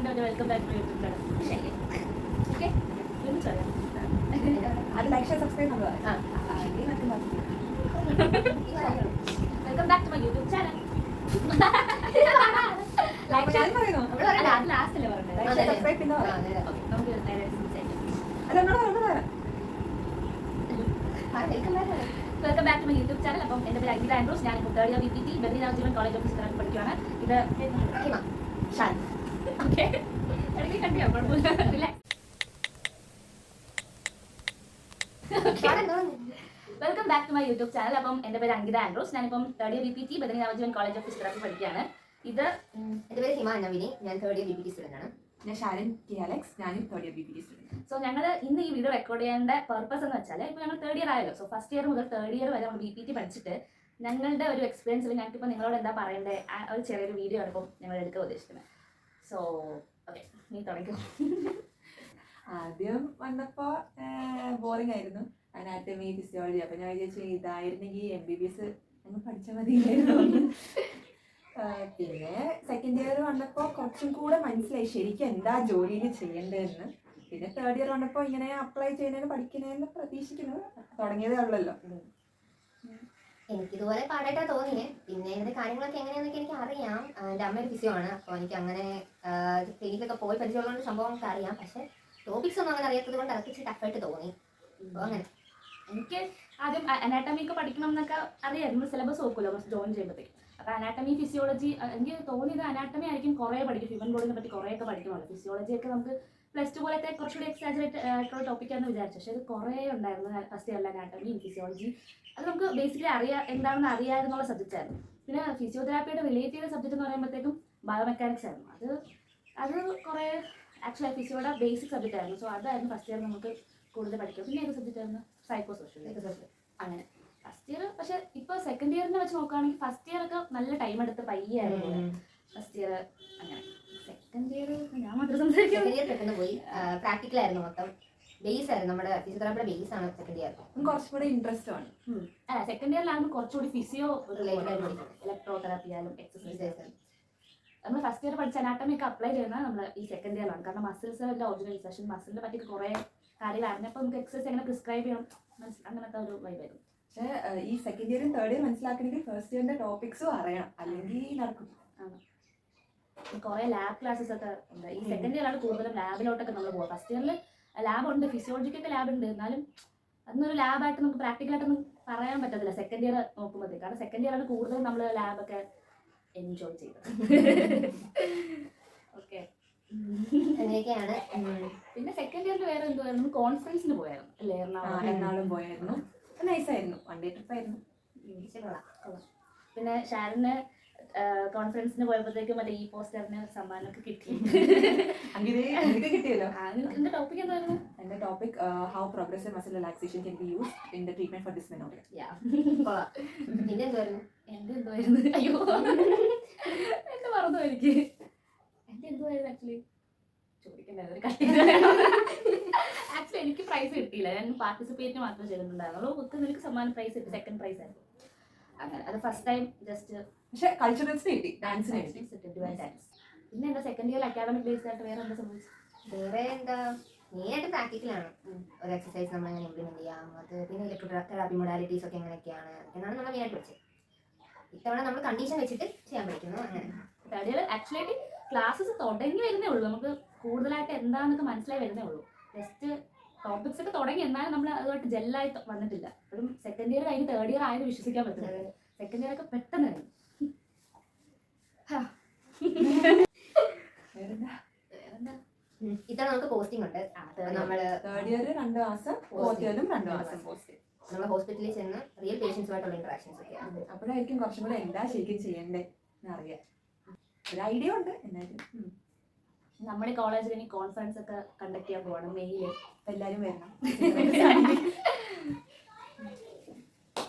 പറഞ്ഞ welcome back to YouTube channel. ശരി, okay, അത് ലൈക്ക് ഷെയർ സബ്സ്ക്രൈബ് ചെയ്യുക. Welcome back to my YouTube channel. അത് ലാസ്റ്റ് അല്ലേ പറഞ്ഞത്? സബ്സ്ക്രൈബ് പിന്നെ നമുക്ക് നേരെ സംസാരിക്കാം. Welcome back to my YouTube channel. അപ്പം എൻ്റെ പേര് അഖില ആൻഡ്രൂസ്. ഞാനിപ്പോൾ third year BPT Badri Navajeevan college of physiology പഠിക്കുകയാണ്. ഇത് ഷാൻ. ഓക്കെ, ഇടയ്ക്ക് കണ്ടിയോ? കുഴപ്പമില്ല. Welcome back to my YouTube channel. അപ്പം എൻ്റെ പേര് അങ്കിത ആൻഡ്രൂസ്. ഞാനിപ്പം third year BPT Badri Navajeevan college of physiology പഠിക്കുകയാണ്. ഇത് എൻ്റെ പേര് ഹിമ നവിനി. ഞാൻ തേർഡ് ഇയർ BPT സ്റ്റുഡൻ്റ് ആണ്. ഞാൻ ഷാരൻ ടി അലക്സ്. ഞാനും third year BPT student. So ഞങ്ങൾ ഇന്ന് ഈ വീഡിയോ റെക്കോർഡ് ചെയ്യേണ്ട പർപ്പസ് എന്ന് വെച്ചാൽ ഇപ്പോൾ ഞങ്ങൾ തേർഡ് ഇയർ ആയല്ലോ. സോ ഫസ്റ്റ് ഇയർ മുതൽ തേർഡ് ഇയർ വരെ നമ്മൾ BPT പഠിച്ചിട്ട് ഞങ്ങളുടെ ഒരു എക്സ്പീരിയൻസിൽ ഞങ്ങൾക്കിപ്പോൾ നിങ്ങളോട് എന്താ പറയേണ്ടത് ഒരു ചെറിയൊരു വീഡിയോ ആണ് ഇപ്പം ഞങ്ങൾ എടുക്കാൻ ഉദ്ദേശിക്കുന്നത്. സോ ഓക്കെ, നീ തുടങ്ങിക്കോ. ആദ്യം വന്നപ്പോൾ ബോറിംഗ് ആയിരുന്നു, അനാറ്റമി ഫിസിയോളജി. അപ്പം ഞാൻ വിചാരിച്ചു ഇതായിരുന്നെങ്കിൽ MBBS ഞങ്ങൾ പഠിച്ചാൽ മതിയായിരുന്നു. പിന്നെ സെക്കൻഡ് ഇയർ വന്നപ്പോൾ കുറച്ചും കൂടെ മനസ്സിലായി ശരിക്കും എന്താ ജോലിയിൽ ചെയ്യേണ്ടതെന്ന്. പിന്നെ തേർഡ് ഇയർ വന്നപ്പോൾ ഇങ്ങനെ അപ്ലൈ ചെയ്യുന്നതിന് പഠിക്കുന്നതെന്ന് പ്രതീക്ഷിക്കുന്നത് തുടങ്ങിയതേ ഉള്ളല്ലോ. എനിക്കിതുപോലെ പാടായിട്ടാണ് തോന്നിയത്. പിന്നെ ഇതിൻ്റെ കാര്യങ്ങളൊക്കെ എങ്ങനെയാണെന്നൊക്കെ എനിക്ക് അറിയാം. എൻ്റെ അമ്മ ഒരു ഫിസിയോ ആണ്. അപ്പോൾ എനിക്ക് അങ്ങനെ ക്ലിനിക്കൊക്കെ പോയി പരിചയമുള്ളതുകൊണ്ട് സംഭവമൊക്കെ അറിയാം. പക്ഷേ ടോപ്പിക്സ് ഒന്നും അങ്ങനെ അറിയാത്തത് കൊണ്ട് അതൊക്കെ ഇച്ചിരി ടഫായിട്ട് തോന്നി. അപ്പോൾ അങ്ങനെ എനിക്ക് ആദ്യം അനാട്ടമി ഒക്കെ പഠിക്കണം എന്നൊക്കെ അറിയായിരുന്നു. സിലബസ് നോക്കുമല്ലോ ഫസ്റ്റ് ജോയിൻ ചെയ്യുമ്പോഴത്തേക്ക്. അപ്പോൾ അനാട്ടമി ഫിസിയോളജി എനിക്ക് തോന്നിയത് അനാട്ടമി ആയിരിക്കും കുറേ പഠിക്കും. ഹ്യൂമൻ ബോഡിനെ പറ്റി കുറേയൊക്കെ പഠിക്കണമല്ലോ. ഫിസിയോളജിയൊക്കെ നമുക്ക് പ്ലസ് ടു പോലത്തെ കുറച്ചുകൂടി എക്സാജറേറ്റ് ആയിട്ടുള്ള ടോപ്പിക്കാണെന്ന് വിചാരിച്ചു. പക്ഷേ ഇത് കുറേ ഉണ്ടായിരുന്നു ഫസ്റ്റ് ഇയറിൽ അനാട്ടമി ഫിസിയോളജി. അത് നമുക്ക് ബേസിക്കലി എന്താണെന്ന് അറിയാമെന്നുള്ള സബ്ജക്റ്റ് ആയിരുന്നു. പിന്നെ ഫിസിയോതെറാപ്പിയുടെ റിലേറ്റ് ചെയ്ത സബ്ജക്റ്റ് എന്ന് പറയുമ്പോഴത്തേക്കും ബയോമെക്കാനിക്സ് ആയിരുന്നു. അത് കുറേ ആക്ച്വലി ഫിസിയോയുടെ ബേസിക് സബ്ജക്റ്റ് ആയിരുന്നു. സോ അതായിരുന്നു ഫസ്റ്റ് ഇയർ നമുക്ക് കൂടുതൽ പഠിക്കുക. പിന്നെ ഏത് സബ്ജക്റ്റ് ആയിരുന്നു? Psycho social. അങ്ങനെ ഫസ്റ്റ് ഇയർ. പക്ഷേ ഇപ്പോൾ സെക്കൻഡ് ഇയറിനെ വെച്ച് നോക്കുകയാണെങ്കിൽ ഫസ്റ്റ് ഇയർ ഒക്കെ നല്ല ടൈം എടുത്ത് പയ്യായിരുന്നു ഫസ്റ്റ് ഇയർ. അങ്ങനെ സെക്കൻഡ് ഇയർ ഞാൻ മാത്രം സംസാരിക്കും. സെക്കൻഡ് ഇയർ പെട്ടെന്ന് പോയി. പ്രാക്ടിക്കലായിരുന്നു മൊത്തം. ബേസ് ആയിരുന്നു നമ്മുടെ ഫിസിയോതെറാപ്പിയുടെ ബേസ് ആണ് സെക്കൻഡ് ഇയർ. കുറച്ചും കൂടെ ഇൻട്രസ്റ്റ് ആണ്. അല്ല, സെക്കൻഡ് ഇയറിലാകുമ്പോൾ കുറച്ചുകൂടി ഫിസിയോ ഇലക്ട്രോ തെറാപ്പി ആയാലും എക്സസൈസ്. നമ്മൾ ഫസ്റ്റ് ഇയർ പഠിച്ച അനാട്ടമി ഒക്കെ അപ്ലൈ ചെയ്യുന്നത് നമ്മൾ ഈ സെക്കൻഡ് ഇയറിലാണ്. കാരണം മസിൽസിൻ്റെ ഓർഗനൈസേഷൻ മസിലിനെ പറ്റി കുറേ കാര്യങ്ങൾ അറിഞ്ഞപ്പോൾ നമുക്ക് എക്സസൈസ് എങ്ങനെ പ്രിസ്ക്രൈബ് ചെയ്യണം അങ്ങനത്തെ ഒരു വൈബായിരുന്നു. പക്ഷേ ഈ സെക്കൻഡ് ഇയറും തേർഡ് ഇയർ മനസ്സിലാക്കണമെങ്കിൽ ഫസ്റ്റ് ഇയറിന്റെ ടോപ്പിക്സും അറിയണം, അല്ലെങ്കിൽ നടക്കും. കുറേ ലാബ് ക്ലാസ്സസ് ഒക്കെ ഉണ്ട്. ഈ സെക്കൻഡ് ഇയറാണ് കൂടുതലും ലാബിലോട്ടൊക്കെ നമ്മൾ പോകുക. ഫസ്റ്റ് ഇയറിൽ ലാബുണ്ട്, ഫിസിയോളജിക്കൊക്കെ ലാബ് ഉണ്ട്. എന്നാലും അതൊന്നൊരു ലാബായിട്ട് നമുക്ക് പ്രാക്ടിക്കലായിട്ടൊന്നും പറയാൻ പറ്റത്തില്ല സെക്കൻഡ് ഇയർ നോക്കുമ്പോഴത്തേക്ക്. കാരണം സെക്കൻഡ് ഇയറാണ് കൂടുതലും നമ്മൾ ലാബൊക്കെ എൻജോയ് ചെയ്തത്. ഓക്കെ, അങ്ങനെയൊക്കെയാണ്. പിന്നെ സെക്കൻഡ് ഇയറിൽ വേറെ എന്തുവായിരുന്നു? കോൺഫറൻസിന് പോയായിരുന്നു അല്ലേ? എറണാകുളം പോയായിരുന്നു. നൈസായിരുന്നു, വൺ ഡേ ട്രിപ്പ് ആയിരുന്നു. പിന്നെ ഷാരന് കോൺഫറൻസിന് പോയപ്പോഴത്തേക്കും മറ്റേ ഈ പോസ്റ്ററിന് സമ്മാനമൊക്കെ കിട്ടി. കിട്ടിയല്ലോ. എന്റെ ടോപ്പിക് എന്തായിരുന്നു? എന്റെ topic how progressive muscle relaxation can be used in the treatment four dysmenorrhoea. പിന്നെ എന്തുവായിരുന്നു? എന്റെ എന്തുവായിരുന്നു? അയ്യോ, എന്റെ മറന്നു എനിക്ക്. എന്റെ എന്തുവായിരുന്നു ആക്ച്വലി ചോദിക്കണ്ടായിരുന്നു. ആക്ച്വലി എനിക്ക് പ്രൈസ് കിട്ടിയില്ല. ഞാൻ പാർട്ടിസിപ്പേറ്റ് മാത്രമേ ചെയ്തിട്ടുണ്ടായിരുന്നുള്ളൂ. നിനക്ക് സമ്മാനം പ്രൈസ് കിട്ടി, സെക്കൻഡ് പ്രൈസ് ആയിരുന്നു. അങ്ങനെ അത് ഫസ്റ്റ് ടൈം ജസ്റ്റ്. പക്ഷേ കൾച്ചറൽസിന് കിട്ടി, ഡാൻസിന് കിട്ടി. ഡാൻസ്. പിന്നെ എന്താ സെക്കൻഡ് ഇയർ അക്കാഡമിക് ബേസ്ഡ് ആയിട്ട് വേറെ എന്താ സംഭവിച്ചത്? വേറെ എന്താ, മെയിനായിട്ട് പ്രാക്ടിക്കലാണ്. ഒരു എക്സസൈസ് നമ്മൾ എങ്ങനെ ഇംപ്ലിമെന്റ് ചെയ്യാം, അത് പിന്നെ ഇലക്ട്രോ തെറാപ്പി മൊഡാലിറ്റീസ് ഒക്കെ എങ്ങനെയൊക്കെയാണ് എന്നാണ് നമ്മൾ മെയിനായിട്ട് പഠിച്ചത്. ഇത്തവണ നമ്മൾ കണ്ടീഷൻ വെച്ചിട്ട് ചെയ്യാൻ പഠിക്കുന്നു. അങ്ങനെ തേർഡ് ഇയർ ആക്ച്വലി ക്ലാസ്സസ് തുടങ്ങി വരുന്നേ ഉള്ളൂ. നമുക്ക് കൂടുതലായിട്ട് എന്താണെന്നൊക്കെ മനസ്സിലായി വരുന്നേ ഉള്ളൂ. ജസ്റ്റ് ടോപ്പിക്സ് ഒക്കെ തുടങ്ങി, എന്നാലും നമ്മൾ അതുമായിട്ട് ജെല്ലായി വന്നിട്ടില്ല. അപ്പോഴും സെക്കൻഡ് ഇയർ കഴിഞ്ഞ് തേർഡ് ഇയർ ആയത് വിശ്വസിക്കാൻ പറ്റുന്നത്. സെക്കൻഡ് ഇയർ ഒക്കെ പെട്ടെന്ന് കഴിഞ്ഞു. ഇത്തവണ നമുക്ക് പോസ്റ്റിംഗ് ഉണ്ട്. നമ്മള് തേർഡ് ഇയർ 2 മാസം, ഫോർത്ത് ഇയറിലും 2 മാസം പോസ്റ്റ്. നമ്മൾ ഹോസ്പിറ്റലിൽ ചെന്ന് റിയൽ പേഷ്യൻസുമായിട്ടുള്ള ഇന്ററാക്ഷൻസ് ഒക്കെയാണ്. അപ്പോഴായിരിക്കും കുറച്ചും കൂടെ എന്താ ശരിക്കും ചെയ്യേണ്ടത് എന്നറിയാം. ഒരു ഐഡിയ ഉണ്ട് എന്നാലും. നമ്മുടെ കോളേജിൽ ഇനി കോൺഫറൻസ് ഒക്കെ കണ്ടക്ട് ചെയ്യാൻ പോവാണ് മെയില്. എല്ലാവരും വരണം.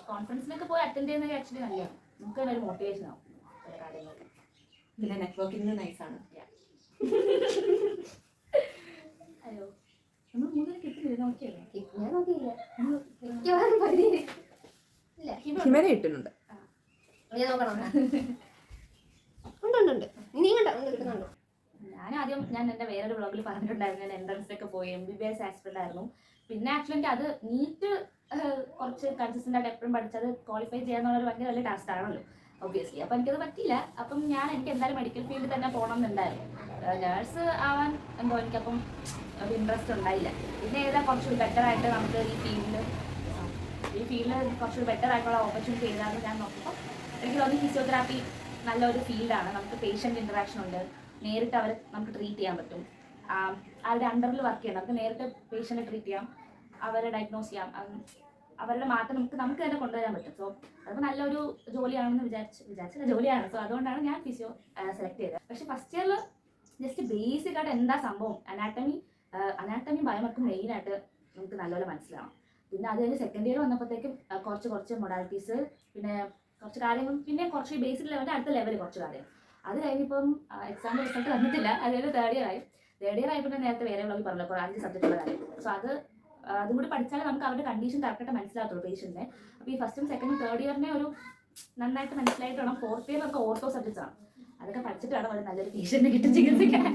കോൺഫറൻസിനൊക്കെ പോയി അറ്റൻഡ് ചെയ്യുന്നത് ആക്ച്വലി നല്ലതാണ്. നമുക്ക് തന്നെ ഒരു മോട്ടിവേഷൻ ആവും പല കാര്യങ്ങൾക്ക്. പിന്നെ നെറ്റ്വർക്കിംഗ് നൈസാണ്. അയ്യോ, നമ്മൾ മൂന്നിന് കിട്ടില്ല. നോക്കിയല്ലേ? ഞാൻ നോക്കിയില്ല. ഹിമനെ കിട്ടുന്നുണ്ട്. ഞാൻ നോക്കണം. ഉണ്ട്. നീ കണ്ടോ? കിട്ടുന്നുണ്ട്. ഞാൻ എൻ്റെ വേറൊരു വ്ളോഗിൽ പറഞ്ഞിട്ടുണ്ടായിരുന്നു, ഞാൻ എൻട്രൻസിലൊക്കെ പോയി MBBS ആസ്പിറൻ്റ് ആയിരുന്നു. പിന്നെ ആക്ച്വലി എനിക്ക് അത് നീറ്റ് കുറച്ച് കൺസിസ്റ്റൻ്റ് ആയിട്ട് എപ്പോഴും പഠിച്ചത് ക്വാളിഫൈ ചെയ്യാന്നുള്ളൊരു ഭയങ്കര വലിയ ടാസ്ക് ആണല്ലോ ഒബ്വിയസ്ലി. അപ്പോൾ എനിക്കത് പറ്റിയില്ല. അപ്പം എനിക്ക് എന്തായാലും മെഡിക്കൽ ഫീൽഡിൽ തന്നെ പോകണം എന്നുണ്ടായിരുന്നു. നേഴ്സ് ആവാൻ എന്തോ എനിക്കപ്പം ഒരു ഇൻട്രസ്റ്റ് ഉണ്ടായില്ല. പിന്നെ കുറച്ചുകൂടി ബെറ്റർ ആയിട്ട് നമുക്ക് ഈ ഫീൽഡിൽ കുറച്ചുകൂടി ബെറ്റർ ആയിട്ടുള്ള ഓപ്പർച്യൂണിറ്റി ചെയ്താൽ ഞാൻ നോക്കുമ്പോൾ എനിക്ക് തോന്നി ഫിസിയോതെറാപ്പി നല്ലൊരു ഫീൽഡാണ്. നമുക്ക് പേഷ്യൻ്റ് ഇൻറ്ററാക്ഷൻ ഉണ്ട്, നേരിട്ട് അവരെ നമുക്ക് ട്രീറ്റ് ചെയ്യാൻ പറ്റും. അവരുടെ അണ്ടറിൽ വർക്ക് ചെയ്യണം, നമുക്ക് നേരിട്ട് പേഷ്യൻറ്റ് ട്രീറ്റ് ചെയ്യാം, അവരെ ഡയഗ്നോസ് ചെയ്യാം, അവരുടെ മാറ്റം നമുക്ക് തന്നെ കൊണ്ടുവരാൻ പറ്റും. സോ അത് നല്ലൊരു ജോലിയാണെന്ന് വിചാരിച്ച ജോലിയാണ്. സോ അതുകൊണ്ടാണ് ഞാൻ ഫിസിയോ സെലക്ട് ചെയ്തത്. പക്ഷേ ഫസ്റ്റ് ഇയറിൽ ജസ്റ്റ് ബേസിക് ആയിട്ട് എന്താ സംഭവം, അനാട്ടമി ബയോമെക്കും മെയിനായിട്ട് നമുക്ക് നല്ലപോലെ മനസ്സിലാവും. പിന്നെ അത് കഴിഞ്ഞ് സെക്കൻഡ് ഇയർ വന്നപ്പോഴത്തേക്കും കുറച്ച് മൊഡാലിറ്റീസ്, പിന്നെ കുറച്ച് കാര്യങ്ങൾ, പിന്നെ കുറച്ച് ബേസിക് ലെവലിൻ്റെ അടുത്ത ലെവൽ കുറച്ച് കാര്യം. അത് കഴിഞ്ഞിപ്പം എക്സാമിൻ്റെ റിസൾട്ട് വന്നിട്ടില്ല. അതായത് തേർഡ് ഇയർ ആയി. പിന്നെ നേരത്തെ വേറെ ഉള്ളത് പറഞ്ഞല്ലോ, 5 സബ്ജക്റ്റുള്ള കാര്യം. സോ അതും കൂടി പഠിച്ചാലേ നമുക്ക് അവരുടെ കണ്ടീഷൻ കറക്റ്റായിട്ട് മനസ്സിലാകത്തുള്ളൂ പേഷ്യൻറ്റിനെ. അപ്പോൾ ഈ ഫസ്റ്റും സെക്കൻഡും തേർഡ് ഇയറിനെ ഒരു നന്നായിട്ട് മനസ്സിലായിട്ട് വേണം. ഫോർത്ത് ഇയർ നമുക്ക് ഓർത്തോ സബ്ജക്ട്സ് ആണ്, അതൊക്കെ പഠിച്ചിട്ട് വേണം ഒരു നല്ലൊരു പേഷ്യൻറ്റിനെ കിട്ടി ചികിത്സിക്കാൻ.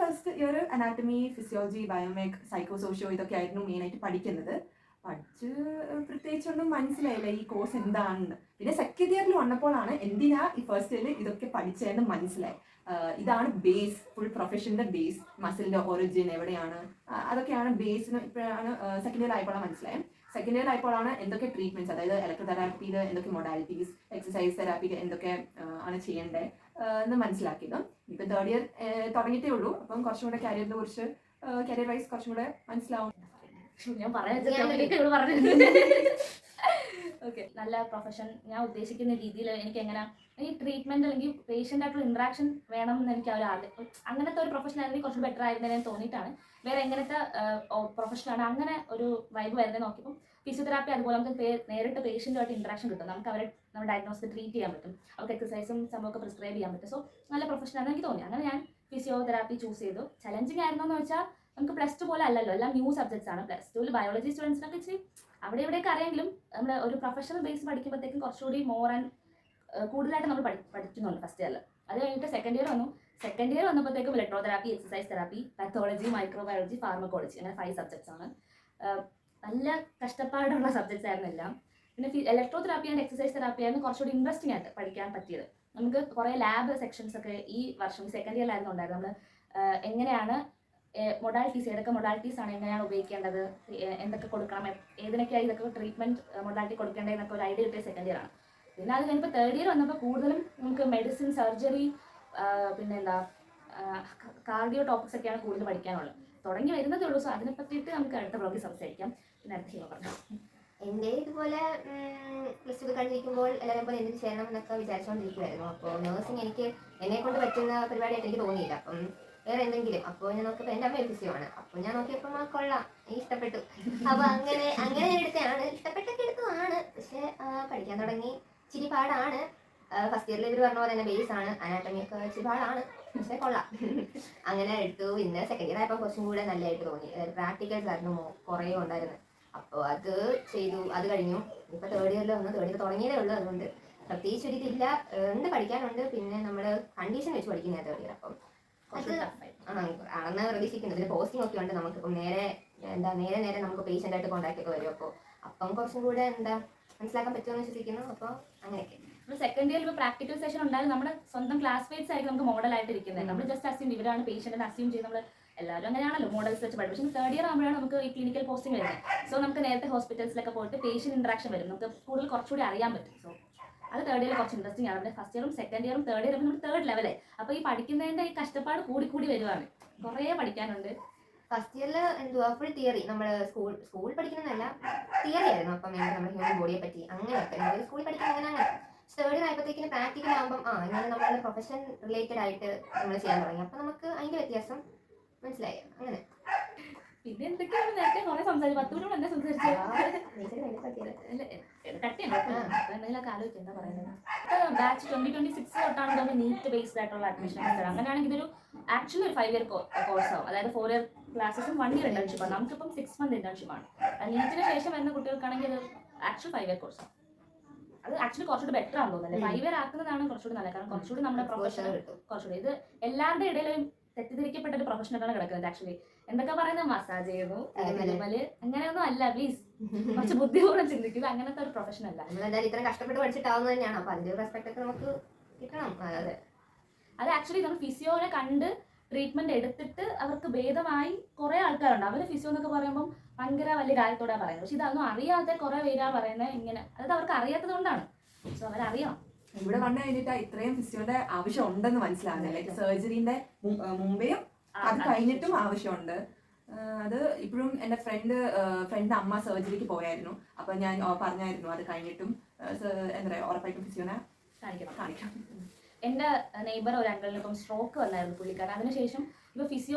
First year anatomy, physiology, Biomech, psycho socio ഇതൊക്കെ ആയിരുന്നു മെയിനായിട്ട് പഠിക്കുന്നത്. പഠിച്ച് പ്രത്യേകിച്ചൊന്നും മനസ്സിലായില്ല ഈ കോഴ്സ് എന്താണെന്ന്. പിന്നെ സെക്കൻഡ് ഇയറിൽ വന്നപ്പോഴാണ് എന്തിനാ ഈ ഫസ്റ്റ് ഇയറിൽ ഇതൊക്കെ പഠിച്ചതെന്ന് മനസ്സിലായി. ഇതാണ് ബേസ്, ഫുൾ പ്രൊഫഷൻ്റെ ബേസ്, മസിലിൻ്റെ ഒറിജിൻ എവിടെയാണ്, അതൊക്കെയാണ് ബേസിന് ഇപ്പോഴാണ് സെക്കൻഡ് ഇയർ ആയപ്പോഴാണ് മനസ്സിലായത്. സെക്കൻഡ് ഇയർ ആയപ്പോഴാണ് എന്തൊക്കെ ട്രീറ്റ്മെൻറ്റ്സ്, അതായത് ഇലക്ട്രോതെറാപ്പിയിൽ എന്തൊക്കെ മൊഡാലിറ്റീസ്, എക്സസൈസ് തെറാപ്പിയിൽ എന്തൊക്കെ ആണ് ചെയ്യേണ്ടത് എന്ന് മനസ്സിലാക്കിയത്. ഇപ്പം തേർഡ് ഇയർ തുടങ്ങിയിട്ടേ ഉള്ളൂ. അപ്പം കുറച്ചും കൂടെ കരിയറിനെ കുറിച്ച് കരിയർ വൈസ് കുറച്ചും കൂടെ മനസ്സിലാവും. ഞാൻ പറഞ്ഞു ഓക്കെ, നല്ല പ്രൊഫഷൻ ഞാൻ ഉദ്ദേശിക്കുന്ന രീതിയിൽ എനിക്ക് എങ്ങനെ ഈ ട്രീറ്റ്മെന്റ് അല്ലെങ്കിൽ പേഷ്യൻ്റ് ആയിട്ടുള്ള ഇൻട്രാക്ഷൻ വേണം എന്ന് എനിക്ക് അങ്ങനത്തെ ഒരു പ്രൊഫഷൻ ആയിരുന്നെങ്കിൽ കുറച്ച് ബെറ്റർ ആയിരുന്നതിന് തോന്നിയിട്ടാണ് വേറെ എങ്ങനത്തെ പ്രൊഫഷനാണ് അങ്ങനെ ഒരു വൈബ് വരുന്നത് നോക്കിയപ്പോൾ ഫിസിയോതെറാപ്പി അതുപോലെ നമുക്ക് നേരിട്ട് പേഷ്യൻറ്റുമായിട്ട് ഇൻട്രാക്ഷൻ കിട്ടും, നമുക്ക് അവരെ നമ്മൾ ഡയഗ്നോസ് ട്രീറ്റ് ചെയ്യാൻ പറ്റും, അവർക്ക് എക്സസൈസും സംഭവമൊക്കെ പ്രിസ്ക്രൈബ് ചെയ്യാൻ പറ്റും. സോ നല്ല പ്രൊഫഷനാണെന്ന് എനിക്ക് തോന്നി. അങ്ങനെ ഞാൻ ഫിസിയോതെറാപ്പി ചൂസ് ചെയ്തു. ചലഞ്ചിങ് ആയിരുന്നോ എന്ന് വെച്ചാൽ നമുക്ക് +2 പോലെ അല്ലല്ലോ, എല്ലാം ന്യൂ സബ്ജക്ട്സ് ആണ്. +2 ബയോളജി സ്റ്റുഡൻസിനൊക്കെ ഇച്ചിരി അവിടെ ഇവിടെയൊക്കെ അറിയെങ്കിലും നമ്മൾ ഒരു പ്രൊഫഷണൽ ബേസ് പഠിക്കുമ്പോഴത്തേക്കും കുറച്ചുകൂടി മോർ ആൻഡ് കൂടുതലായിട്ട് നമ്മൾ പഠിക്കുന്നുണ്ട് ഫസ്റ്റ് ഇയറിൽ. അത് കഴിഞ്ഞിട്ട് സെക്കൻഡ് ഇയർ വന്നപ്പോഴത്തേക്കും electrotherapy, exercise therapy, pathology, microbiology, pharmacology, അങ്ങനെ 5 സബ്ജക്ട്സ് ആണ്. നല്ല കഷ്ടപ്പാടുള്ള സബ്ജക്ട്സ് ആയിരുന്നു എല്ലാം. പിന്നെ ഇലക്ട്രോതെറാപ്പി ആൻഡ് എക്സസൈസ് തെറാപ്പി ആയിരുന്നു കുറച്ചുകൂടി ഇൻട്രസ്റ്റിംഗ് ആയിട്ട് പഠിക്കാൻ പറ്റിയത്. നമുക്ക് കുറേ ലാബ് സെക്ഷൻസ് ഒക്കെ ഈ വർഷം സെക്കൻഡ് ഇയറിലായിരുന്നു ഉണ്ടായിരുന്നു. നമ്മൾ എങ്ങനെയാണ് മൊഡാലിറ്റീസ്, ഏതൊക്കെ മൊഡാലിറ്റീസ് ആണ്, എങ്ങനെയാണ് ഉപയോഗിക്കേണ്ടത്, എന്തൊക്കെ കൊടുക്കണം, ഏതിനൊക്കെയായി ഇതൊക്കെ ട്രീറ്റ്മെൻറ്റ് മൊഡാലിറ്റി കൊടുക്കേണ്ടതെന്നൊക്കെ ഒരു ഐഡിയ കിട്ടിയ സെക്കൻഡ് ഇയർ ആണ്. പിന്നെ അത് കഴിഞ്ഞപ്പോൾ തേർഡ് ഇയർ വന്നപ്പോൾ കൂടുതലും നമുക്ക് മെഡിസിൻ, സർജറി, പിന്നെ കാർഡിയോ ടോപ്പിക്സ് ഒക്കെയാണ് കൂടുതൽ പഠിക്കാനുള്ളത്. തുടങ്ങി വരുന്നതേ ഉള്ളൂ. സോ അതിനെ പറ്റിയിട്ട് നമുക്ക് അടുത്ത ബ്ലോഗിൽ സംസാരിക്കാം. പിന്നെ അടുത്ത ഹിമ പറഞ്ഞു. എൻ്റെ ഇതുപോലെ +2 കഴിഞ്ഞിരിക്കുമ്പോൾ എല്ലാവരും പോലെ എന്തിന് ചെയ്യണം എന്നൊക്കെ വിചാരിച്ചുകൊണ്ടിരിക്കുമായിരുന്നു. അപ്പോൾ നഴ്സിംഗ് എനിക്ക് എന്നെ കൊണ്ട് പറ്റുന്ന പരിപാടിയായിട്ട് എനിക്ക് തോന്നിയില്ല. അപ്പം വേറെ എന്തെങ്കിലും. അപ്പോൾ ഞാൻ നോക്കിയപ്പോൾ എൻ്റെ അമ്മ ഫിസിയോ ആണ്. അപ്പോൾ ഞാൻ നോക്കിയപ്പോൾ കൊള്ളാം, എനിക്ക് ഇഷ്ടപ്പെട്ടു. അപ്പോൾ അങ്ങനെ ഞാൻ എടുത്തതാണ്, ഇഷ്ടപ്പെട്ടൊക്കെ എടുത്തതാണ്. പക്ഷേ പഠിക്കാൻ തുടങ്ങി ഇച്ചിരി പാടാണ്. ഫസ്റ്റ് ഇയറിൽ ഇവർ പറഞ്ഞ പോലെ തന്നെ ബേസ് ആണ്, അനാട്ടമിയൊക്കെ ഇച്ചിരി പാടാണ്, പക്ഷേ കൊള്ളാം. അങ്ങനെ എടുത്തു. പിന്നെ സെക്കൻഡ് ഇയർ ആയപ്പോൾ കുറച്ചും കൂടെ നല്ലതായിട്ട് തോന്നി. പ്രാക്ടിക്കൽസ് ആയിരുന്നു കുറേ ഉണ്ടായിരുന്നത്. അപ്പോൾ അത് ചെയ്തു, അത് കഴിഞ്ഞു. ഇപ്പോൾ തേർഡ് ഇയറിൽ തേർഡ് ഇയർ തുടങ്ങിയതേ ഉള്ളൂ. അതുകൊണ്ട് പ്രത്യേകിച്ച് ഒരു ഇതില്ല, പഠിക്കാനുണ്ട്. പിന്നെ നമ്മൾ കണ്ടീഷൻ വെച്ച് പഠിക്കുന്ന തേർഡ് ഇയർ. അപ്പം അത് ആണെന്ന് പ്രതീക്ഷിക്കുന്നു. ഇതിന് പോസ്റ്റിംഗ് ഒക്കെ ഉണ്ട്. നമുക്കിപ്പം നേരെ നമുക്ക് പേഷ്യൻ്റ് ആയിട്ട് കോൺടാക്ട് ഒക്കെ വരും. അപ്പം കുറച്ചും കൂടെ മനസ്സിലാക്കാൻ പറ്റുമെന്ന് വിശ്വസിക്കുന്നു. അപ്പോൾ അങ്ങനെയൊക്കെ സെക്കൻഡ് ഇയറിൽ ഇപ്പോൾ പ്രാക്ടിക്കൽ സെഷൻ ഉണ്ടായാലും നമ്മുടെ സ്വന്തം ക്ലാസ്മേറ്റ്സ് ആയിരിക്കും നമുക്ക് മോഡലായിട്ട് ഇരിക്കുന്നത്. നമ്മൾ ജസ്റ്റ് അസ്യൂം ഇവരാണ് പേഷ്യൻ്റ് അസ്യൂം ചെയ്ത് നമ്മൾ എല്ലാവരും അങ്ങനെയാണല്ലോ മോഡൽസ് വെച്ച് പഠിക്കും. പക്ഷേ തേർഡ് ഇയർ ആകുമ്പോഴാണ് നമുക്ക് ഈ ക്ലിനിക്കൽ പോസ്റ്റിംഗ് വരുന്നത്. സോ നമുക്ക് നേരത്തെ ഹോസ്പിറ്റൽസിലൊക്കെ പോയിട്ട് പേഷ്യൻ്റ് ഇൻട്രാക്ഷൻ വരും, നമുക്ക് കൂടുതൽ കുറച്ചുകൂടി അറിയാൻ പറ്റും. സോ അത് തേർഡ് ഇയർ കുറച്ച് ഇൻട്രസ്റ്റിംഗ് ആണ്. ഫസ്റ്റ് ഇയറും സെക്കൻഡ് ഇയറും തേർഡ് ഇയറും നമ്മൾ തേർഡ് ലെവലേ. അപ്പോൾ ഈ പഠിക്കുന്നതിൻ്റെ ഈ കഷ്ടപ്പാട് കൂടി വരുവാണ്, കുറേ പഠിക്കാനുണ്ട്. ഫസ്റ്റ് ഇയറിൽ ഫുൾ തിയറി, നമ്മൾ സ്കൂൾ പഠിക്കുന്നതല്ല, തിയറി ആയിരുന്നു. അപ്പം നമ്മുടെ ഹ്യൂമൻ ബോഡിയെ പറ്റി അങ്ങനെയൊക്കെ നമ്മൾ സ്കൂളിൽ പഠിക്കുന്നത് അങ്ങനെ. തേർഡ് ഇയർ ആയപ്പോഴത്തേക്കിന് പ്രാക്ടിക്കൽ ആകുമ്പം ഇങ്ങനെ നമ്മളുടെ പ്രൊഫഷൻ റിലേറ്റഡ് ആയിട്ട് നമ്മൾ ചെയ്യാൻ തുടങ്ങി. അപ്പം നമുക്ക് അതിൻ്റെ വ്യത്യാസം മനസ്സിലായി. അങ്ങനെ പിന്നെ എന്തൊക്കെയാണ് നേരത്തെ കുറേ സംസാരിച്ചു, 10 മിനിറ്റ് എന്നെ സംസാരിച്ചു. എന്തെങ്കിലുമൊക്കെ ആലോചിക്കും എന്താ പറയുന്നത്. ബാച്ച് 2026 തൊട്ടാണ് നമ്മൾ നീറ്റ് ബേസ്ഡ് ആയിട്ടുള്ള അഡ്മിഷൻ. അങ്ങനെയാണെങ്കിൽ ഇതൊരു ആക്ച്വലി ഒരു 5 ഇയർ കോഴ്സ് ആവും. അതായത് 4 ഇയർ ക്ലാസ്സസും 1 ഇയർ ഇന്റേൺഷിപ്പാണ്. നമുക്കിപ്പം 6 മന്ത് ഇന്റേൺഷിപ്പാണ്. നീറ്റിന് ശേഷം വരുന്ന കുട്ടികൾക്കാണെങ്കിൽ ഇത് ആക്ച്വൽ 5 ഇയർ കോഴ്സാണ്. അത് ആക്ച്വലി കുറച്ചുകൂടി ബെറ്റർ ആണെന്ന് തോന്നുന്നത്. 5 ഇയർ ആക്കുന്നതാണ് കുറച്ചുകൂടി നല്ലത്. കാരണം കുറച്ചുകൂടി നമ്മുടെ പ്രൊഫഷൻ കുറച്ചുകൂടി ഇത് എല്ലാവരുടെ ഇടയിലും തെറ്റിദ്ധരിക്കപ്പെട്ട ഒരു പ്രൊഫഷണലാണ് കിടക്കുന്നത് ആക്ച്വലി. എന്തൊക്കെ പറയുന്നത് മസാജ് ചെയ്യുന്നു, തിരുമല്, അങ്ങനെയൊന്നും അല്ല. പ്ലീസ് കുറച്ച് ബുദ്ധിപൂർവ്വം ചിന്തിക്കുക. അങ്ങനത്തെ ഒരു പ്രൊഫഷൻ അല്ല. നമ്മളെന്തായാലും ഇത്രയും കഷ്ടപ്പെട്ട് പഠിച്ചിട്ടാവുന്നത് തന്നെയാണ്. അപ്പൊ അതിന്റെ റെസ്പെക്ട് ഒക്കെ നമുക്ക് കിട്ടണം. അതെ, അത് ആക്ച്വലി നമ്മൾ ഫിസിയോനെ കണ്ട് ട്രീറ്റ്മെന്റ് എടുത്തിട്ട് അവർക്ക് ഭേദമായി കുറെ ആൾക്കാരുണ്ട്. അവര് ഫിസിയോ എന്നൊക്കെ പറയുമ്പോൾ ഭയങ്കര വലിയ കാര്യത്തോടെ പറയുന്നത്. പക്ഷെ ഇതൊന്നും അറിയാതെ കുറെ പേരാ പറയുന്നത് ഇങ്ങനെ. അതായത് അവർക്ക് അറിയാത്തത് കൊണ്ടാണ്. സോ അവരറിയണം. ഇവിടെ വന്നു കഴിഞ്ഞിട്ട് ഇത്രയും ഫിസിയോന്റെ ആവശ്യം ഉണ്ടെന്ന് മനസ്സിലാവുന്നത്. ലൈക്ക് സർജറിന്റെ മുമ്പേയും അത് കഴിഞ്ഞിട്ടും ആവശ്യമുണ്ട്. അത് ഇപ്പോഴും എൻ്റെ ഫ്രണ്ട് അമ്മ സർജറിക്ക് പോയായിരുന്നു. അപ്പൊ ഞാൻ പറഞ്ഞായിരുന്നു അത് കഴിഞ്ഞിട്ടും എന്താ പറയുക ഉറപ്പായിട്ടും ഫിസിയോനെ കാണിക്കണം. എൻ്റെ നെയ്ബർ ഒരു അങ്കിളിന് ഇപ്പം സ്ട്രോക്ക് വന്നായിരുന്നു പുള്ളിക്കാരൻ. അതിനുശേഷം ഇപ്പോൾ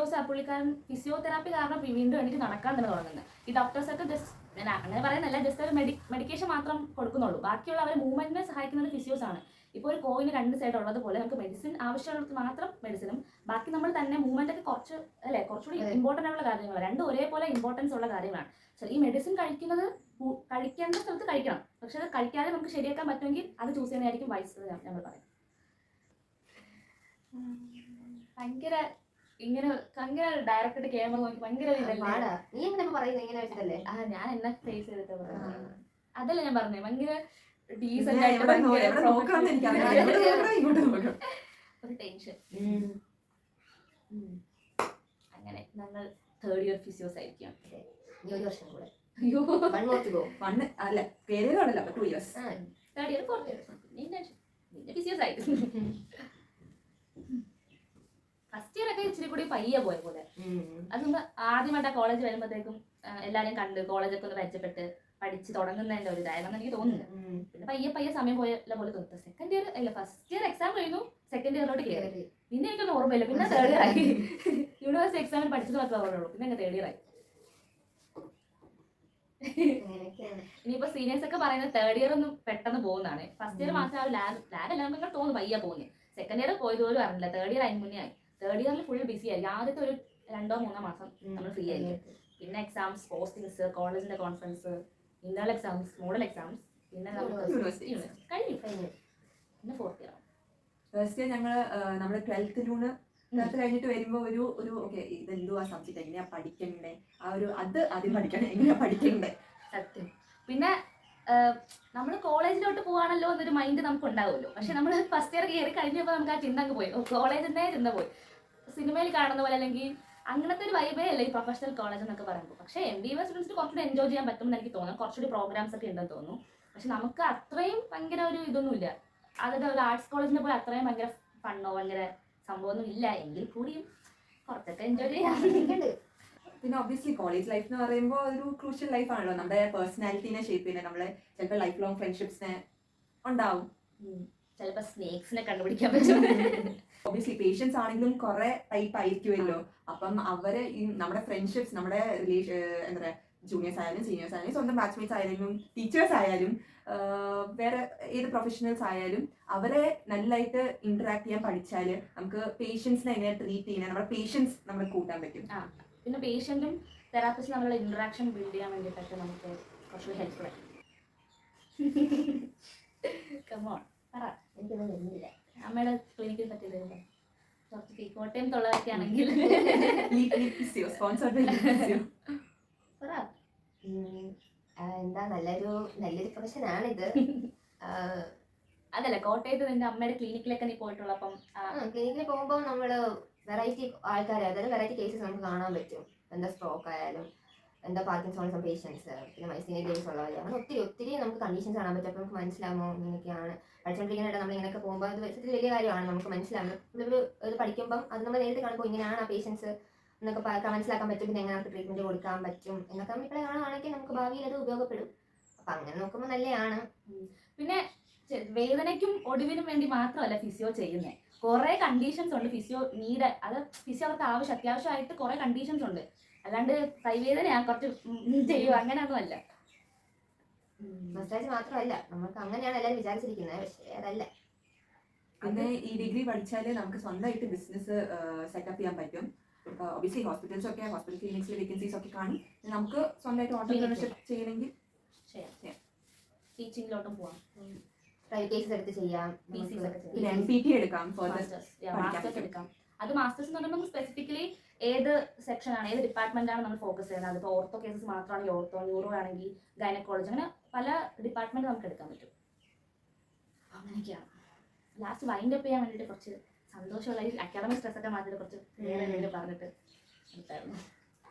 പുള്ളിക്കാരൻ ഫിസിയോതെറാപ്പി കാരണം വീണ്ടും എനിക്ക് നടക്കാൻ തന്നെ തുടങ്ങുന്നത്. ഈ ഡോക്ടേഴ്സൊക്കെ ജസ്റ്റ് ഞാൻ അങ്ങനെ പറയുന്നില്ല, ജസ്റ്റ് ഒരു മെഡിക്കേഷൻ മാത്രം കൊടുക്കുന്നുള്ളൂ. ബാക്കിയുള്ള അവർ മൂവ്മെന്റിനെ സഹായിക്കുന്നത് ഫിസിയോസ് ആണ്. ഇപ്പോൾ ഒരു കോയിന് 2 സൈഡ് ഉള്ളതുപോലെ നമുക്ക് മെഡിസിൻ ആവശ്യമുള്ളത് മാത്രം മെഡിസിനും, ബാക്കി നമ്മൾ തന്നെ മൂവ്മെന്റ് ഒക്കെ കുറച്ചുകൂടി ഇമ്പോർട്ടൻ്റ് ആയിട്ടുള്ള കാര്യങ്ങളാണ്. രണ്ടും ഒരേപോലെ ഇമ്പോർട്ടൻസ് ഉള്ള കാര്യങ്ങളാണ്. ഈ മെഡിസിൻ കഴിക്കേണ്ട സ്ഥലത്ത് കഴിക്കണം. പക്ഷെ അത് കഴിക്കാതെ നമുക്ക് ശരിയാക്കാൻ പറ്റുമെങ്കിൽ അത് ചൂസ് ചെയ്യുന്നതായിരിക്കും വൈസ് നമ്മൾ പറയും. ഭയങ്കര ഡയറക്റ്റ് ക്യാമറ നോക്കി ഭയങ്കര ഞാൻ എന്നെ ഫേസ് ചെയ്തിട്ട് അതല്ല ഞാൻ പറഞ്ഞേ. ഭയങ്കര ഡീസന്റ് ആയിട്ട് ഒരു ടെൻഷൻ. അങ്ങനെ ഞങ്ങൾ 3rd ഇയർ ഫിസിയോസ് ആയിരിക്കും. ഇനി ഒരു വർഷം കൂടെ. അയ്യോ, 1 more to go. അല്ല പേരുകളല്ല 2 years. 3rd year 4th year പിന്നെ ഫിസിയോസ് ആയിട്ട്. ഫസ്റ്റ് ഇയർ ഒക്കെ ഇച്ചിരി കൂടി പയ്യെ പോയ പോലെ. അതൊന്ന് ആദ്യമായിട്ട് ആ കോളേജ് വരുമ്പോഴത്തേക്കും എല്ലാവരെയും കണ്ട് കോളേജൊക്കെ ഒന്ന് പരിചയപ്പെട്ട് പഠിച്ച് തുടങ്ങുന്നതിന്റെ ഒരു ഇതായിരുന്നു എനിക്ക് തോന്നുന്നില്ല. പിന്നെ പയ്യെ സമയം പോയ പോലെ തോന്നുന്നു. സെക്കൻഡ് ഇയർ അല്ല, ഫസ്റ്റ് ഇയർ എക്സാം കഴിഞ്ഞു, സെക്കൻഡ് ഇയറിലോട്ട് കയറി. പിന്നെ എനിക്കൊന്നും ഓർമ്മയില്ല. പിന്നെ 3rd ഇയർ ആയി. യൂണിവേഴ്സിറ്റി എക്സാമിന് പഠിച്ചത് മാത്രമേ ഓർമ്മയുള്ളൂ. പിന്നെ 3rd ഇയർ ആയി. ഇനിയിപ്പോ സീനിയേഴ്സ് ഒക്കെ പറയുന്നത് 3rd ഇയർ ഒന്നും പെട്ടെന്ന് പോകുന്നതാണ്. ഫസ്റ്റ് ഇയർ മാത്രമേ ആ ലാഗ് എല്ലാം നിങ്ങൾ തോന്നുന്നു പയ്യ പോകുന്നത്. സെക്കൻഡ് ഇയർ പോയത് പോലും അറിഞ്ഞില്ല. 3rd ഇയർ അതിന് മുന്നേ ആയി. 3rd ഇയറിൽ ഫുൾ ബിസി ആയിരിക്കും. ആദ്യത്തെ ഒരു 2-3 മാസം നമ്മൾ ഫ്രീ ആയിരിക്കും. പിന്നെ എക്സാംസ്, പോസ്റ്റിങ്സ്, കോളേജിന്റെ conference, internal exams, model exams, പിന്നെ നമുക്ക് കഴിഞ്ഞു. പിന്നെ 4th ഇയർ. ഫസ്റ്റ് ഇയർ നമ്മുടെ 12th കഴിഞ്ഞിട്ട് വരുമ്പോ ഒരു ഓക്കെ ഇതെന്തുവാ സബ്ജക്ട്, എങ്ങനെയാ പഠിക്കണ്ടേ, അത് ആദ്യം പഠിക്കണം, എങ്ങനെയാ പഠിക്കണ്ടേ. സത്യം. പിന്നെ നമ്മൾ കോളേജിലോട്ട് പോവാണല്ലോ എന്നൊരു മൈൻഡ് നമുക്ക് ഉണ്ടാവുമല്ലോ. പക്ഷെ നമ്മൾ ഫസ്റ്റ് ഇയർ കയറി കഴിഞ്ഞപ്പോൾ നമുക്ക് ആ ചിന്ത അങ്ങ് പോയി. കോളേജിന്റെ ചിന്ത പോയി. സിനിമയിൽ കാണുന്ന പോലെ അല്ലെങ്കിൽ അങ്ങനത്തെ ഒരു വൈബേ അല്ല ഈ പ്രൊഫഷണൽ കോളേജ് എന്നൊക്കെ പറയുമ്പോൾ. പക്ഷേ MBA സ്റ്റുഡൻസിന് കുറച്ചുകൂടി എൻജോയ് ചെയ്യാൻ പറ്റുമെന്ന് എനിക്ക് തോന്നുന്നു. കുറച്ചുകൂടി പ്രോഗ്രാംസ് ഒക്കെ ഉണ്ടെന്ന് തോന്നുന്നു. പക്ഷെ നമുക്ക് അത്രയും ഭയങ്കര ഒരു ഇതൊന്നുമില്ല. അതായത് ഒരു ആർട്സ് കോളേജിനെ പോലെ അത്രയും ഭയങ്കര ഫണ്ണോ ഭയങ്കര സംഭവമൊന്നും ഇല്ല. എങ്കിൽ കൂടിയും കുറച്ചൊക്കെ എൻജോയ് ചെയ്യാറുണ്ട്. പിന്നെ ഒബ്വിയസ്ലി കോളേജ് ലൈഫ് എന്ന് പറയുമ്പോൾ ഒരു ക്രൂഷ്യൽ ലൈഫ് ആണല്ലോ. നമ്മുടെ പേഴ്സണാലിറ്റിനെ ഷേപ്പ് ചെയ്യുന്നത്. നമ്മളെ ചിലപ്പോൾ ലൈഫ് ലോങ് ഫ്രണ്ട്ഷിപ്സിനെ ഉണ്ടാവും. ചിലപ്പോൾ സ്നേക്സിനെ കണ്ടുപിടിക്കാൻ പറ്റും. ഒബ്വിയസ്ലി പേഷ്യൻസ് ആണെങ്കിലും കുറെ ടൈപ്പ് ആയിരിക്കുമല്ലോ. അപ്പം നമ്മുടെ ഫ്രണ്ട്ഷിപ്സ്, നമ്മുടെ എന്താ പറയുക, ജൂനിയേഴ്സ് ആയാലും സീനിയേഴ്സ് ആയാലും സ്വന്തം ബാച്ച്മേറ്റ്സ് ആയാലും ടീച്ചേഴ്സ് ആയാലും വേറെ ഏത് പ്രൊഫഷണൽസ് ആയാലും അവരെ നല്ലതായിട്ട് ഇന്ററാക്ട് ചെയ്യാൻ പഠിച്ചാൽ നമുക്ക് പേഷ്യൻസിനെ എങ്ങനെ ട്രീറ്റ് ചെയ്യാൻ നമ്മുടെ പേഷ്യൻസ് നമ്മൾ കൂട്ടാൻ പറ്റും. പിന്നെ പേഷ്യന്റും തെറാപ്പിസ്റ്റും നമ്മളുടെ ഇന്ററാക്ഷൻ ബിൽഡ് ചെയ്യാൻ വേണ്ടിയിട്ടൊക്കെ നമുക്ക് കുറച്ചുകൂടി ഹെൽപ്ഫുൾ ആയി. എനിക്കൊന്നും വരുന്നില്ല. അമ്മയുടെ ക്ലിനിക്കിൽ പറ്റിയത് കുറച്ച് കോട്ടയം തൊള്ളതൊക്കെ ആണെങ്കിൽ എന്താ നല്ലൊരു പ്രൊഫഷനാണിത്. അതല്ല, കോട്ടയത്ത് നിന്റെ അമ്മയുടെ ക്ലിനിക്കിലൊക്കെ നീ പോയിട്ടുള്ളപ്പം ക്ലിനിക്കിൽ പോകുമ്പോൾ നമ്മള് വെറൈറ്റി ആൾക്കാരെ, അതായത് വെറൈറ്റി കേസസ് നമുക്ക് കാണാൻ പറ്റും. എന്താ സ്ട്രോക്ക് ആയാലും, എന്താ പാർക്കിൻസോണിസം പേഷ്യൻസ്, പിന്നെ മൈസീനിയ ഗ്രേവ്സ് ഉള്ളവർ, അങ്ങനെ ഒത്തിരി നമുക്ക് കണ്ടീഷൻസ് കാണാൻ പറ്റും. അപ്പോൾ നമുക്ക് മനസ്സിലാമോ ഇങ്ങനെയൊക്കെയാണ് പഠിച്ചുകൊണ്ടിരിക്കാനായിട്ട് നമ്മൾ ഇങ്ങനെയൊക്കെ പോകുമ്പോൾ അത് വലിയ കാര്യമാണ് നമുക്ക് മനസ്സിലാവുന്നത്. ഇത് പഠിക്കുമ്പം അത് നമ്മൾ നേരിട്ട് കാണുമ്പോൾ ഇങ്ങനെയാണ് ആ പേഷ്യൻസ് എന്നൊക്കെ മനസ്സിലാക്കാൻ പറ്റും. പിന്നെ എങ്ങനെ നമുക്ക് ട്രീറ്റ്മെന്റ് കൊടുക്കാൻ പറ്റും എന്നൊക്കെ നമ്മൾ ഇപ്പോഴേ കാണുകയാണെങ്കിൽ നമുക്ക് ഭാവിയിൽ അത് ഉപയോഗപ്പെടും. അപ്പം അങ്ങനെ നോക്കുമ്പോൾ നല്ലതാണ്. പിന്നെ വേദനയ്ക്കും ഒടിവിനും വേണ്ടി മാത്രമല്ല ഫിസിയോ ചെയ്യുന്നത്. കുറെ കണ്ടീഷൻസ് ഉണ്ട് ഫിസിയോ നീഡ്. അത് ഫിസിയോ അവർക്ക് അത്യാവശ്യമായിട്ട് കുറെ കണ്ടീഷൻസ് ഉണ്ട്. അല്ലാണ്ട് കൈവേദനയാ കുറച്ച് ചെയ്യുക അങ്ങനെയൊന്നും അല്ല. മസാജ് മാത്രമല്ല, നമുക്ക് അങ്ങനെയാണ് എല്ലാവരും വിചാരിച്ചിരിക്കുന്നത്, പക്ഷേ അതല്ല. പിന്നെ ഈ ഡിഗ്രി പഠിച്ചാൽ നമുക്ക് സ്വന്തമായിട്ട് ബിസിനസ് സെറ്റപ്പ് ചെയ്യാൻ പറ്റും. ഒബിയസ്ലി ഹോസ്പിറ്റൽ ക്ലിനിക്സിൽ വേക്കൻസീസ് ഒക്കെ കാണും. നമുക്ക് സ്വന്തമായിട്ട് ഓൺടർപ്രണർഷിപ്പ് ചെയ്യണമെങ്കിൽ ചെയ്യാം. ടീച്ചിങ്ങിലോട്ടും പോവാം, പ്രൈവറ്റ് കേസസ് എടുത്ത് ചെയ്യാം, പിന്നെ MPT എടുക്കാം, മാസ്റ്റേഴ്സ് എടുക്കാം. അത് മാസ്റ്റേഴ്സ് എന്ന് പറയുമ്പോൾ സ്പെസിഫിക്കലി ഏത് സെക്ഷനാണ് ഏത് ഡിപ്പാർട്ട്മെന്റാണ് നമ്മൾ ഫോക്കസ് ചെയ്യുന്നത്. അതിപ്പോൾ ഓർത്തോ കേസസ് മാത്രമാണെങ്കിൽ ഓർത്തോ, ന്യൂറോ ആണെങ്കിൽ ഗൈനക്കോളജി, അങ്ങനെ പല ഡിപ്പാർട്ട്മെന്റ് നമുക്ക് എടുക്കാൻ പറ്റും. അങ്ങനെയൊക്കെയാണ്. ലാസ്റ്റ് വൈൻഡ് അപ്പ് ചെയ്യാൻ വേണ്ടിയിട്ട് കുറച്ച് സന്തോഷമുള്ള ഈ അക്കാഡമിക് സ്ട്രെസ് ഒക്കെ മാറ്റിയിട്ട് കുറച്ച് വേറെ എന്തെങ്കിലും പറഞ്ഞിട്ട് എടുത്തായിരുന്നു.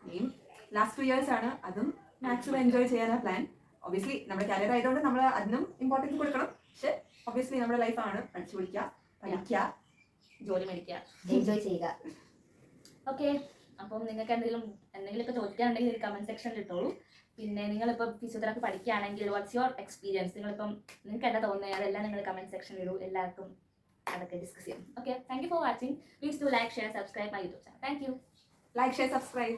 ഇനിയും ലാസ്റ്റ് 2 years ആണ്, അതും മാക്സിമം എൻജോയ് ചെയ്യാനാണ് പ്ലാൻ. ഒബ്വിയസ്ലി നമ്മുടെ കരിയർ ആയതുകൊണ്ട് നമ്മൾ അതിനും ഇമ്പോർട്ടൻസ് കൊടുക്കണം. പക്ഷെ ഒബ്വിയസ്ലി നമ്മുടെ ലൈഫാണ്, അടിച്ചു പൊളിക്കുക, പഠിക്കുക, ജോലി മേടിക്കുക, എൻജോയ് ചെയ്യുക. ഓക്കെ. അപ്പം നിങ്ങൾക്ക് എന്തെങ്കിലുമൊക്കെ ചോദിക്കാനുണ്ടെങ്കിൽ കമന്റ് സെക്ഷനിൽ ഇട്ടോളൂ. പിന്നെ നിങ്ങളിപ്പോൾ ഫിസിയോതെറാപ്പി പഠിക്കുകയാണെങ്കിൽ വാട്ട്സ് യുവർ എക്സ്പീരിയൻസ്, നിങ്ങൾക്ക് എന്താ തോന്നുന്നത് അതെല്ലാം നിങ്ങൾ കമന്റ് സെക്ഷനിൽ ഇടൂ. എല്ലാവർക്കും അതൊക്കെ ഡിസ്കസ് ചെയ്യാം. Okay, thank you for watching. Please do like, share, subscribe my YouTube channel. Thank you. Like share subscribe.